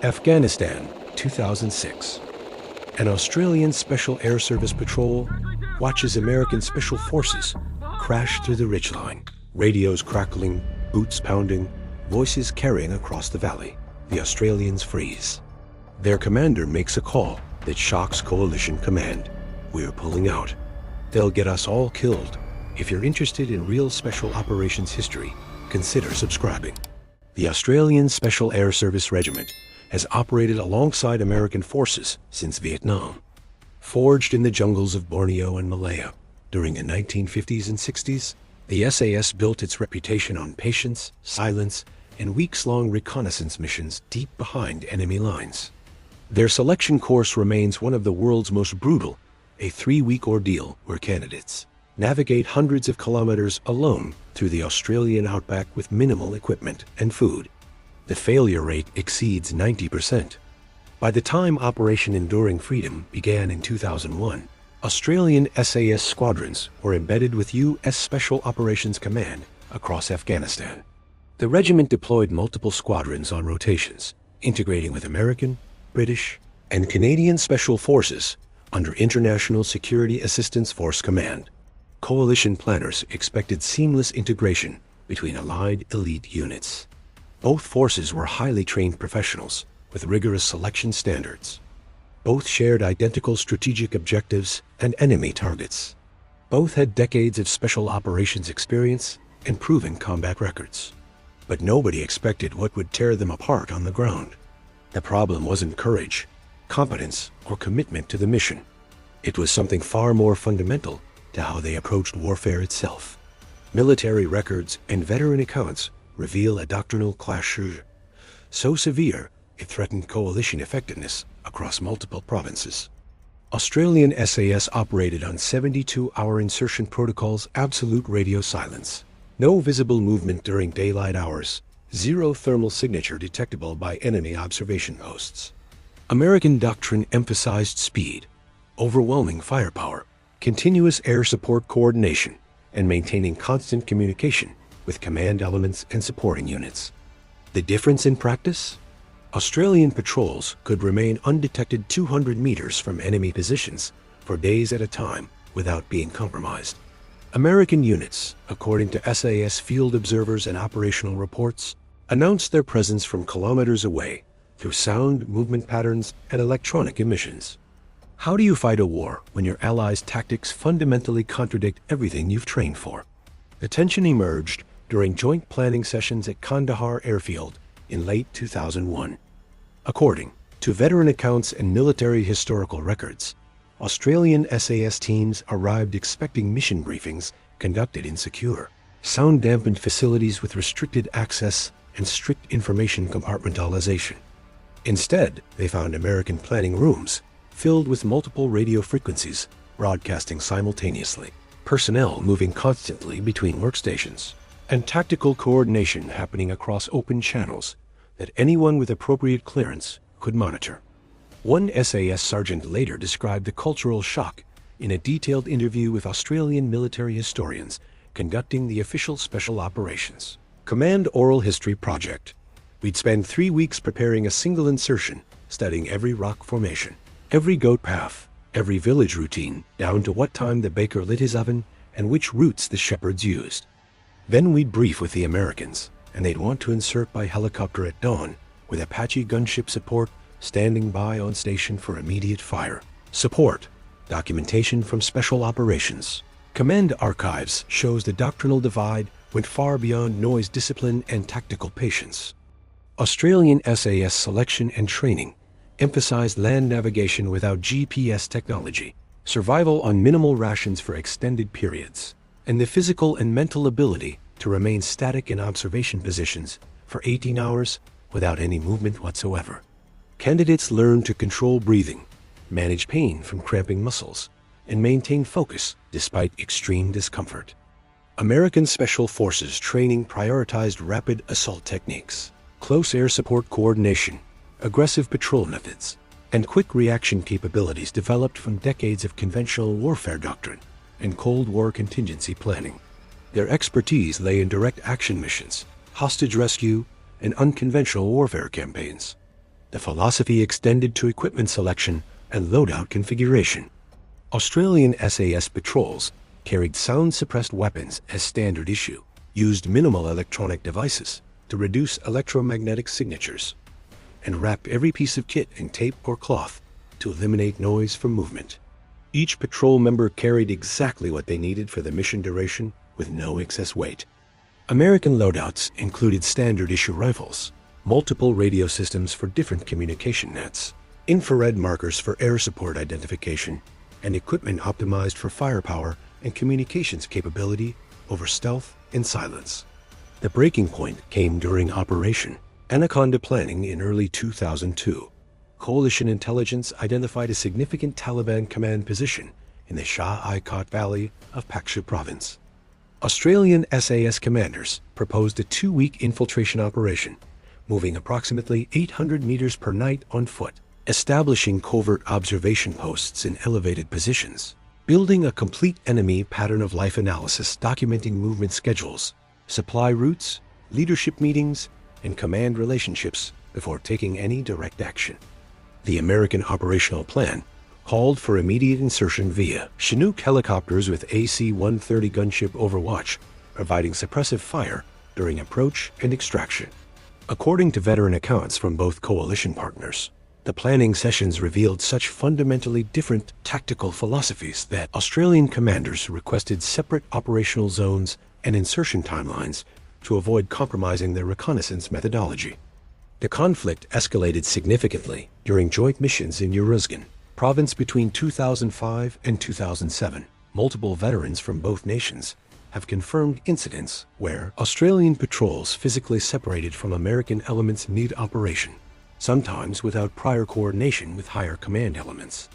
Afghanistan, 2006. An Australian Special Air Service patrol watches American Special Forces crash through the ridgeline. Radios crackling, boots pounding, voices carrying across the valley. The Australians freeze. Their commander makes a call that shocks Coalition Command. We're pulling out. They'll get us all killed. If you're interested in real Special Operations history, consider subscribing. The Australian Special Air Service Regiment has operated alongside American forces since Vietnam. Forged in the jungles of Borneo and Malaya during the 1950s and 60s, the SAS built its reputation on patience, silence, and weeks-long reconnaissance missions deep behind enemy lines. Their selection course remains one of the world's most brutal, a 3-week ordeal where candidates navigate hundreds of kilometers alone through the Australian outback with minimal equipment and food. The failure rate exceeds 90%. By the time Operation Enduring Freedom began in 2001, Australian SAS squadrons were embedded with U.S. Special Operations Command across Afghanistan. The regiment deployed multiple squadrons on rotations, integrating with American, British, and Canadian Special Forces under International Security Assistance Force Command. Coalition planners expected seamless integration between allied elite units. Both forces were highly trained professionals with rigorous selection standards. Both shared identical strategic objectives and enemy targets. Both had decades of special operations experience and proven combat records. But nobody expected what would tear them apart on the ground. The problem wasn't courage, competence, or commitment to the mission. It was something far more fundamental to how they approached warfare itself. Military records and veteran accounts reveal a doctrinal clash so severe it threatened coalition effectiveness across multiple provinces. Australian SAS operated on 72-hour insertion protocols, absolute radio silence, no visible movement during daylight hours, zero thermal signature detectable by enemy observation posts. American Doctrine emphasized speed, overwhelming firepower, continuous air support coordination, and maintaining constant communication with command elements and supporting units. The difference in practice? Australian patrols could remain undetected 200 meters from enemy positions for days at a time without being compromised. American units, according to SAS field observers and operational reports, announced their presence from kilometers away through sound, movement patterns, and electronic emissions. How do you fight a war when your allies' tactics fundamentally contradict everything you've trained for? The tension emerged during joint planning sessions at Kandahar Airfield in late 2001. According to veteran accounts and military historical records, Australian SAS teams arrived expecting mission briefings conducted in secure, sound-dampened facilities with restricted access and strict information compartmentalization. Instead, they found American planning rooms filled with multiple radio frequencies broadcasting simultaneously, personnel moving constantly between workstations, and tactical coordination happening across open channels that anyone with appropriate clearance could monitor. One SAS sergeant later described the cultural shock in a detailed interview with Australian military historians conducting the official special operations Command Oral History Project. We'd spend 3 weeks preparing a single insertion, studying every rock formation, every goat path, every village routine, down to what time the baker lit his oven and which routes the shepherds used. Then we'd brief with the Americans, and they'd want to insert by helicopter at dawn, with Apache gunship support standing by on station for immediate fire. Support. Documentation from Special Operations. Command Archives shows the doctrinal divide went far beyond noise discipline and tactical patience. Australian SAS selection and training emphasized land navigation without GPS technology, survival on minimal rations for extended periods, and the physical and mental ability to remain static in observation positions for 18 hours without any movement whatsoever. Candidates learn to control breathing, manage pain from cramping muscles, and maintain focus despite extreme discomfort. American Special Forces training prioritized rapid assault techniques, close air support coordination, aggressive patrol methods, and quick reaction capabilities developed from decades of conventional warfare doctrine and Cold War contingency planning. Their expertise lay in direct action missions, hostage rescue, and unconventional warfare campaigns. The philosophy extended to equipment selection and loadout configuration. Australian SAS patrols carried sound-suppressed weapons as standard issue, used minimal electronic devices to reduce electromagnetic signatures, and wrapped every piece of kit in tape or cloth to eliminate noise from movement. Each patrol member carried exactly what they needed for the mission duration with no excess weight. American loadouts included standard-issue rifles, multiple radio systems for different communication nets, infrared markers for air support identification, and equipment optimized for firepower and communications capability over stealth and silence. The breaking point came during Operation Anaconda planning in early 2002. Coalition intelligence identified a significant Taliban command position in the Shah-i-Kot Valley of Paktia province. Australian SAS commanders proposed a 2-week infiltration operation, moving approximately 800 meters per night on foot, establishing covert observation posts in elevated positions, building a complete enemy pattern of life analysis documenting movement schedules, supply routes, leadership meetings, and command relationships before taking any direct action. The American operational plan called for immediate insertion via Chinook helicopters with AC-130 gunship overwatch, providing suppressive fire during approach and extraction. According to veteran accounts from both coalition partners, the planning sessions revealed such fundamentally different tactical philosophies that Australian commanders requested separate operational zones and insertion timelines to avoid compromising their reconnaissance methodology. The conflict escalated significantly during joint missions in Uruzgan province between 2005 and 2007. Multiple veterans from both nations have confirmed incidents where Australian patrols physically separated from American elements mid-operation, sometimes without prior coordination with higher command elements.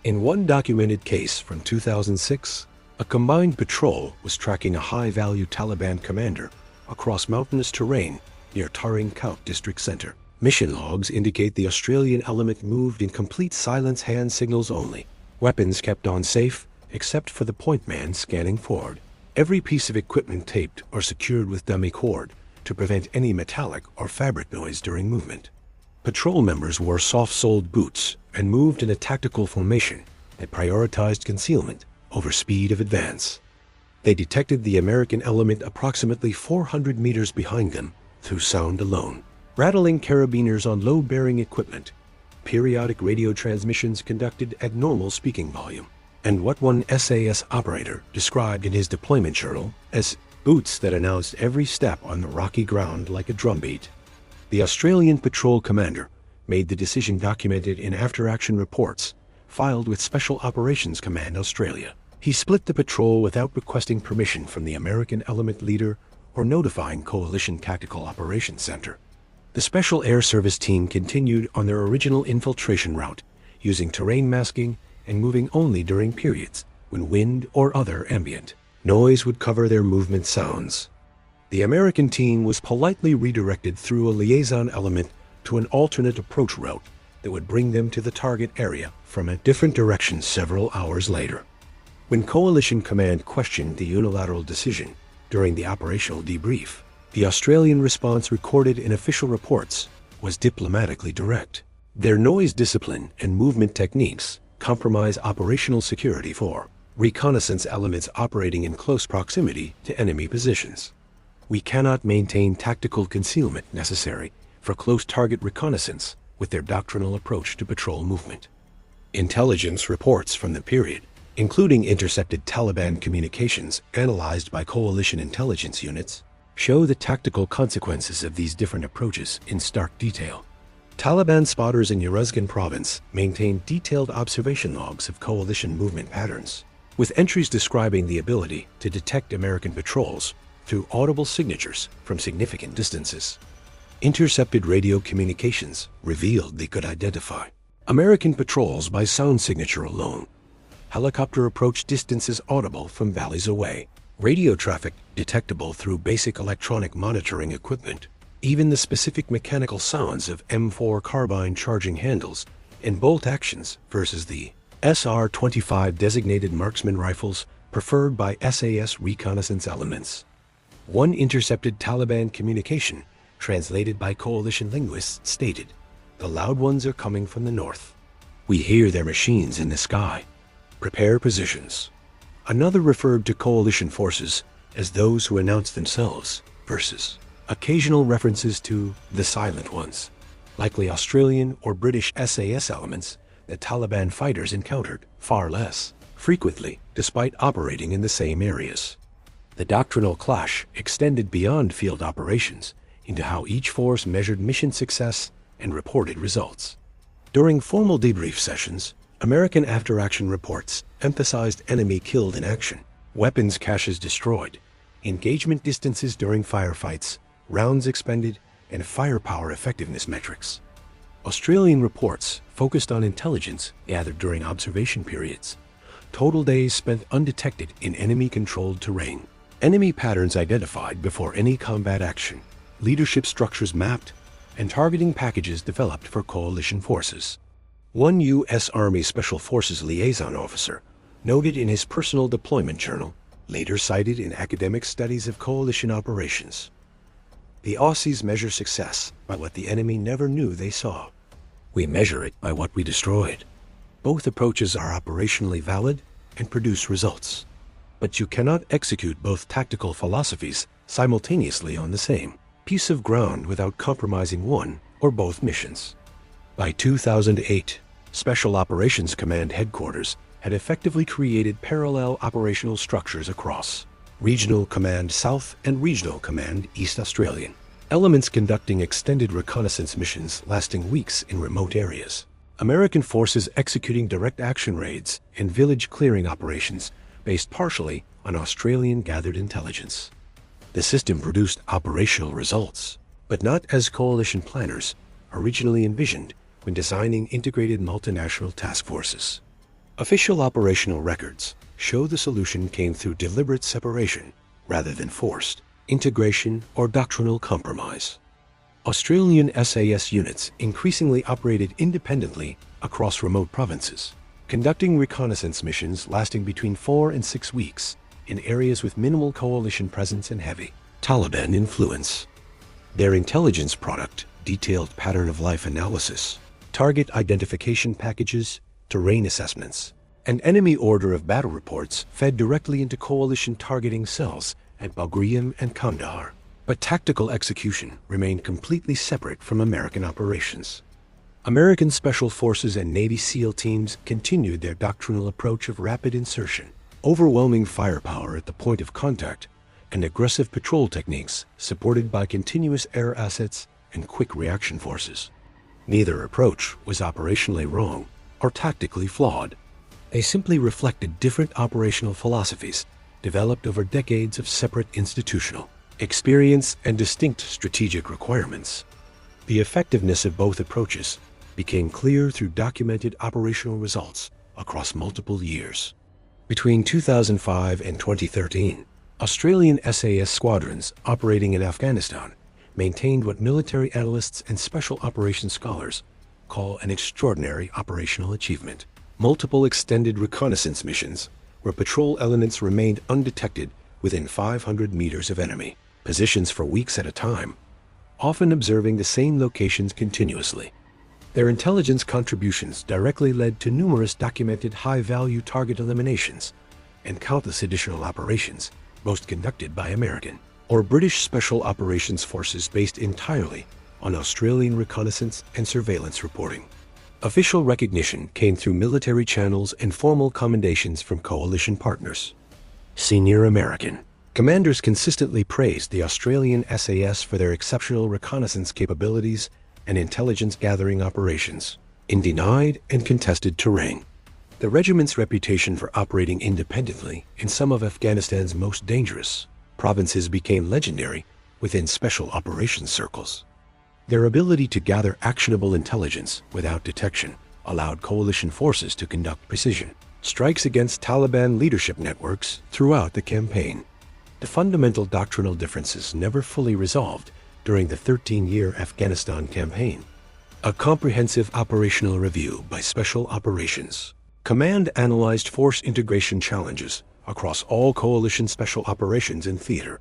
In one documented case from 2006, a combined patrol was tracking a high-value Taliban commander across mountainous terrain near Taring Kaut district center. Mission logs indicate the Australian element moved in complete silence, hand signals only. Weapons kept on safe, except for the point man scanning forward. Every piece of equipment taped or secured with dummy cord to prevent any metallic or fabric noise during movement. Patrol members wore soft-soled boots and moved in a tactical formation that prioritized concealment over speed of advance. They detected the American element approximately 400 meters behind them through sound alone. Rattling carabiners on load-bearing equipment, periodic radio transmissions conducted at normal speaking volume, and what one SAS operator described in his deployment journal as boots that announced every step on the rocky ground like a drumbeat. The Australian patrol commander made the decision documented in after-action reports filed with Special Operations Command Australia. He split the patrol without requesting permission from the American element leader or notifying Coalition Tactical Operations Center. The Special Air Service team continued on their original infiltration route, using terrain masking and moving only during periods when wind or other ambient noise would cover their movement sounds. The American team was politely redirected through a liaison element to an alternate approach route that would bring them to the target area from a different direction several hours later. When Coalition Command questioned the unilateral decision during the operational debrief, the Australian response recorded in official reports was diplomatically direct. Their noise discipline and movement techniques compromise operational security for reconnaissance elements operating in close proximity to enemy positions. We cannot maintain tactical concealment necessary for close target reconnaissance with their doctrinal approach to patrol movement. Intelligence reports from the period, including intercepted Taliban communications analyzed by coalition intelligence units, show the tactical consequences of these different approaches in stark detail. Taliban spotters in Uruzgan province maintained detailed observation logs of coalition movement patterns, with entries describing the ability to detect American patrols through audible signatures from significant distances. Intercepted radio communications revealed they could identify American patrols by sound signature alone. Helicopter approach distances audible from valleys away. Radio traffic detectable through basic electronic monitoring equipment. Even the specific mechanical sounds of M4 carbine charging handles and bolt actions versus the SR-25 designated marksman rifles preferred by SAS reconnaissance elements. One intercepted Taliban communication, translated by coalition linguists, stated, The loud ones are coming from the north. We hear their machines in the sky. Prepare positions. Another referred to coalition forces as those who announce themselves versus occasional references to the silent ones, likely Australian or British SAS elements that Taliban fighters encountered far less frequently despite operating in the same areas. The doctrinal clash extended beyond field operations into how each force measured mission success and reported results. During formal debrief sessions, American after-action reports emphasized enemy killed in action, weapons caches destroyed, engagement distances during firefights, rounds expended, and firepower effectiveness metrics. Australian reports focused on intelligence gathered during observation periods, total days spent undetected in enemy-controlled terrain, enemy patterns identified before any combat action, leadership structures mapped, and targeting packages developed for coalition forces. One U.S. Army Special Forces liaison officer noted in his personal deployment journal, later cited in academic studies of coalition operations. The Aussies measure success by what the enemy never knew they saw. We measure it by what we destroyed. Both approaches are operationally valid and produce results. But you cannot execute both tactical philosophies simultaneously on the same piece of ground without compromising one or both missions. By 2008, Special Operations Command Headquarters had effectively created parallel operational structures across Regional Command South and Regional Command East Australian, elements conducting extended reconnaissance missions lasting weeks in remote areas, American forces executing direct action raids and village clearing operations based partially on Australian gathered intelligence. The system produced operational results, but not as coalition planners originally envisioned when designing integrated multinational task forces. Official operational records show the solution came through deliberate separation rather than forced integration or doctrinal compromise. Australian SAS units increasingly operated independently across remote provinces, conducting reconnaissance missions lasting between 4 and 6 weeks in areas with minimal coalition presence and heavy Taliban influence. Their intelligence product detailed pattern of life analysis, target identification packages, terrain assessments, and enemy order of battle reports fed directly into coalition targeting cells at Bagram and Kandahar. But tactical execution remained completely separate from American operations. American Special Forces and Navy SEAL teams continued their doctrinal approach of rapid insertion, overwhelming firepower at the point of contact, and aggressive patrol techniques supported by continuous air assets and quick reaction forces. Neither approach was operationally wrong or tactically flawed. They simply reflected different operational philosophies developed over decades of separate institutional experience and distinct strategic requirements. The effectiveness of both approaches became clear through documented operational results across multiple years. Between 2005 and 2013, Australian SAS squadrons operating in Afghanistan maintained what military analysts and special operations scholars call an extraordinary operational achievement. Multiple extended reconnaissance missions where patrol elements remained undetected within 500 meters of enemy positions for weeks at a time, often observing the same locations continuously. Their intelligence contributions directly led to numerous documented high-value target eliminations and countless additional operations, most conducted by American or British Special Operations Forces based entirely on Australian reconnaissance and surveillance reporting. Official recognition came through military channels and formal commendations from coalition partners. Senior American commanders consistently praised the Australian SAS for their exceptional reconnaissance capabilities and intelligence gathering operations in denied and contested terrain. The regiment's reputation for operating independently in some of Afghanistan's most dangerous provinces became legendary within special operations circles. Their ability to gather actionable intelligence without detection allowed coalition forces to conduct precision strikes against Taliban leadership networks throughout the campaign. The fundamental doctrinal differences never fully resolved during the 13-year Afghanistan campaign. A comprehensive operational review by Special Operations Command analyzed force integration challenges across all coalition special operations in theater.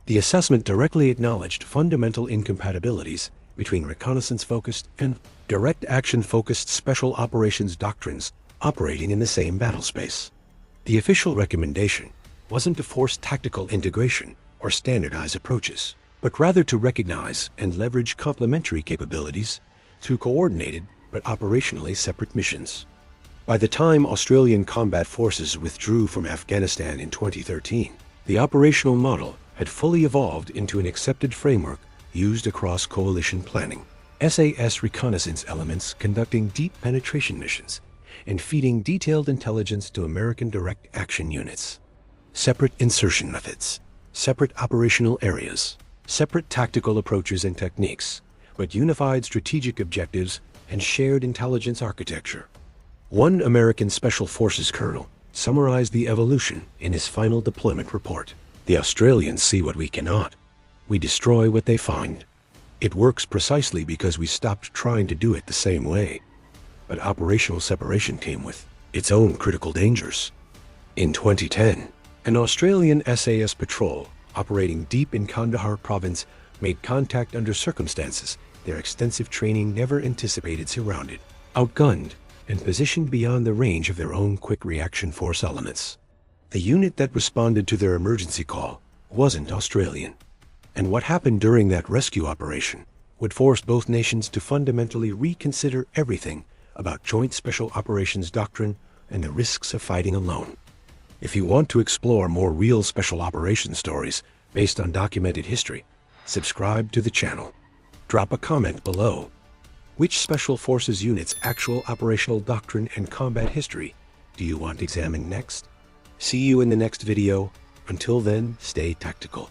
The assessment directly acknowledged fundamental incompatibilities between reconnaissance-focused and direct action-focused special operations doctrines operating in the same battlespace. The official recommendation wasn't to force tactical integration or standardize approaches, but rather to recognize and leverage complementary capabilities through coordinated but operationally separate missions. By the time Australian combat forces withdrew from Afghanistan in 2013, the operational model had fully evolved into an accepted framework used across coalition planning. SAS reconnaissance elements conducting deep penetration missions and feeding detailed intelligence to American direct action units. Separate insertion methods, separate operational areas, separate tactical approaches and techniques, but unified strategic objectives and shared intelligence architecture. One American Special Forces colonel summarized the evolution in his final deployment report. The Australians see what we cannot. We destroy what they find. It works precisely because we stopped trying to do it the same way. But operational separation came with its own critical dangers. In 2010, an Australian SAS patrol operating deep in Kandahar province made contact under circumstances their extensive training never anticipated surrounded, outgunned, and positioned beyond the range of their own quick reaction force elements. The unit that responded to their emergency call wasn't Australian. And what happened during that rescue operation would force both nations to fundamentally reconsider everything about joint special operations doctrine and the risks of fighting alone. If you want to explore more real special operations stories based on documented history, subscribe to the channel. Drop a comment below. Which Special Forces unit's actual operational doctrine and combat history do you want examined next? See you in the next video. Until then, stay tactical.